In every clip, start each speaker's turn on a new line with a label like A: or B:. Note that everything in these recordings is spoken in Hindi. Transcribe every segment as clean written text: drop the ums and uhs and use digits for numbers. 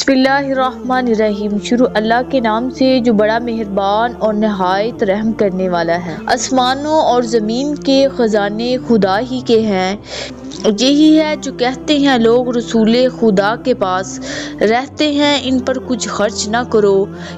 A: बिस्मिल्लाहिर्रहमानिर्रहीम। शुरू अल्लाह के नाम से जो बड़ा मेहरबान और नहायत रहम करने वाला है। आसमानों और ज़मीन के ख़जाने खुदा ही के हैं। यही है जो कहते हैं लोग रसूले खुदा के पास रहते हैं, इन पर कुछ खर्च ना करो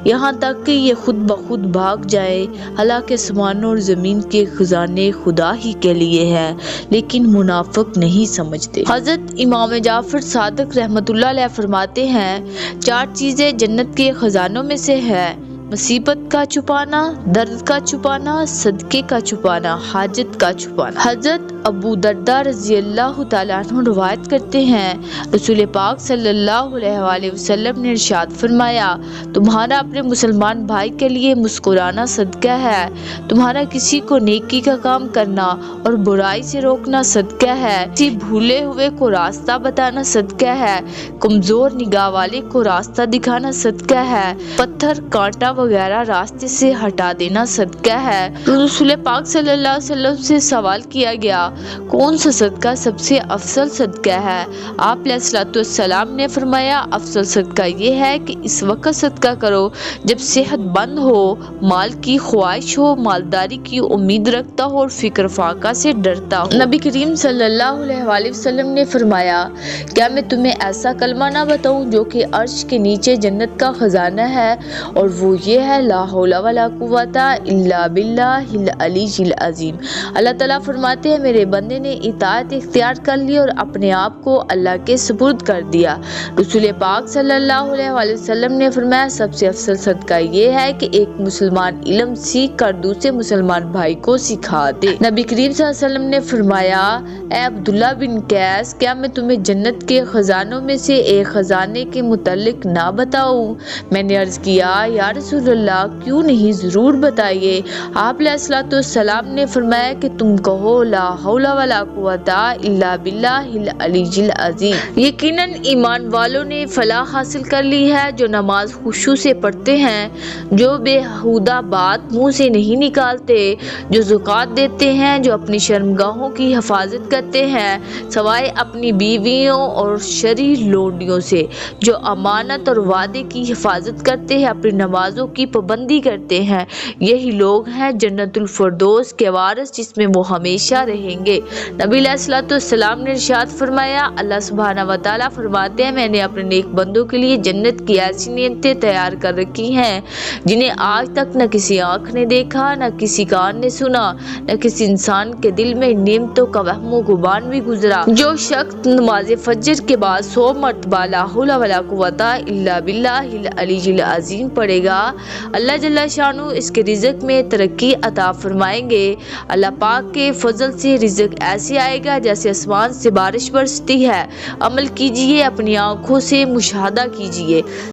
A: यहाँ तक कि ये खुद ब खुद भाग जाए। हालांकि आसमानों और ज़मीन के खजाने खुदा ही के लिए है, लेकिन मुनाफिक नहीं समझते। हज़रत इमाम जाफ़र सादिक रहमतुल्लाह अलैह फरमाते हैं, 4 चीज़ें जन्नत के खजानों में से है: मुसीबत का छुपाना, दर्द का छुपाना, सदके का छुपाना, हाजत का छुपाना। हज़रत अबू दर्दा रज़ी अल्लाह तआला अन्हु रवायत करते हैं, रसूल पाक सल्लल्लाहु अलैहि वसल्लम ने इरशाद फरमाया, तुम्हारा अपने मुसलमान भाई के लिए मुस्कुराना सदका है, तुम्हारा किसी को नेकी का काम करना और बुराई से रोकना सदका है, किसी भूले हुए को रास्ता बताना सदका है, कमजोर निगाह वाले को रास्ता दिखाना सदका है, पत्थर कांटा वगैरह रास्ते से हटा देना सदका है। रसूल पाक सल्लल्लाहु अलैहि वसल्लम से सवाल किया गया, कौन सा सदका सबसे अफसल सदका है? आप अलैहिस्सलाम ने फरमाया, अफसल सदका ये है कि इस वक्त सदका करो जब सेहतमंद हो, माल की ख्वाहिश हो, मालदारी की उम्मीद रखता हो और फिक्र फाका से डरता हो। नबी करीम सल्लल्लाहु अलैहि वसल्लम ने फरमाया, क्या मैं तुम्हें ऐसा कलमा ना बताऊं जो कि अर्श के नीचे जन्नत का खजाना है, और वो ये है, ला हौला वला कुव्वता इल्ला बिल्लाहिल अलीय्यिल अज़ीम। अल्लाह ताला फरमाते हैं, मेरे बंदे ने इताअत इख्तियार कर ली और अपने आप को अल्लाह के सुपुर्द कर दिया। रसूल पाक सल्लल्लाहु अलैहि वसल्लम ने फरमाया, सबसे अफसल सदका ये है कि एक मुसलमान इल्म सीख कर दूसरे मुसलमान भाई को सिखा दे। नबी करीम सल्लल्लाहु अलैहि वसल्लम ने फरमाया, ए अब्दुल्ला बिन कैस, क्या मैं तुम्हें जन्नत के खजानों में से एक खजाने के मुतालिक ना बताऊं? मैंने अर्ज किया, या रसूलल्लाह, क्यों नहीं, जरूर बताइए। आप अलैहिस्सलाम ने फरमाया कि तुम कहो, ला हौला वला कुव्वता इल्ला बिल्लाहिल अलीय्यिल अज़ीम। यकीनन ईमान वालों ने फलाह हासिल कर ली है, जो नमाज खुशू से पढ़ते हैं, जो बेहुदा बात मुंह से नहीं निकालते, जो ज़कात देते हैं, जो अपनी शर्मगाहों की हिफाजत करते हैं सवाए अपनी बीवियों और शरीर लोडियों से, जो अमानत और वादे की हिफाजत करते हैं, अपनी नमाजों की पाबंदी करते हैं, यही लोग हैं जन्नतुल फिरदौस के वारिस, जिसमें वो हमेशा रहेंगे। नबी अलैहिस्सलाम ने इरशाद फरमाया, अल्लाह सुब्हानहू व तआला फरमाते हैं, मैंने अपने नेक बंदों के लिए जन्नत की ऐसी नियमतें तैयार कर रखी हैं जिन्हें आज तक न किसी आँख ने देखा, न किसी कान ने सुना, न किसी इंसान के दिल में नियमतों का वहमो गुमान भी गुजरा। जो शख्स नमाज फजर के बाद 100 मरतबा ला हौला वला कुव्वता इल्ला बिल्लाहिल अलीय्यिल अज़ीम पढ़ेगा, अल्लाह जल्ला शानु इसके रिज़्क में तरक्की अता फरमाएंगे। अल्लाह पाक के फजल से रिज़्क ऐसे आएगा जैसे आसमान से बारिश बरसती है। अमल कीजिए, अपनी आँखों से मुशाहदा कीजिए।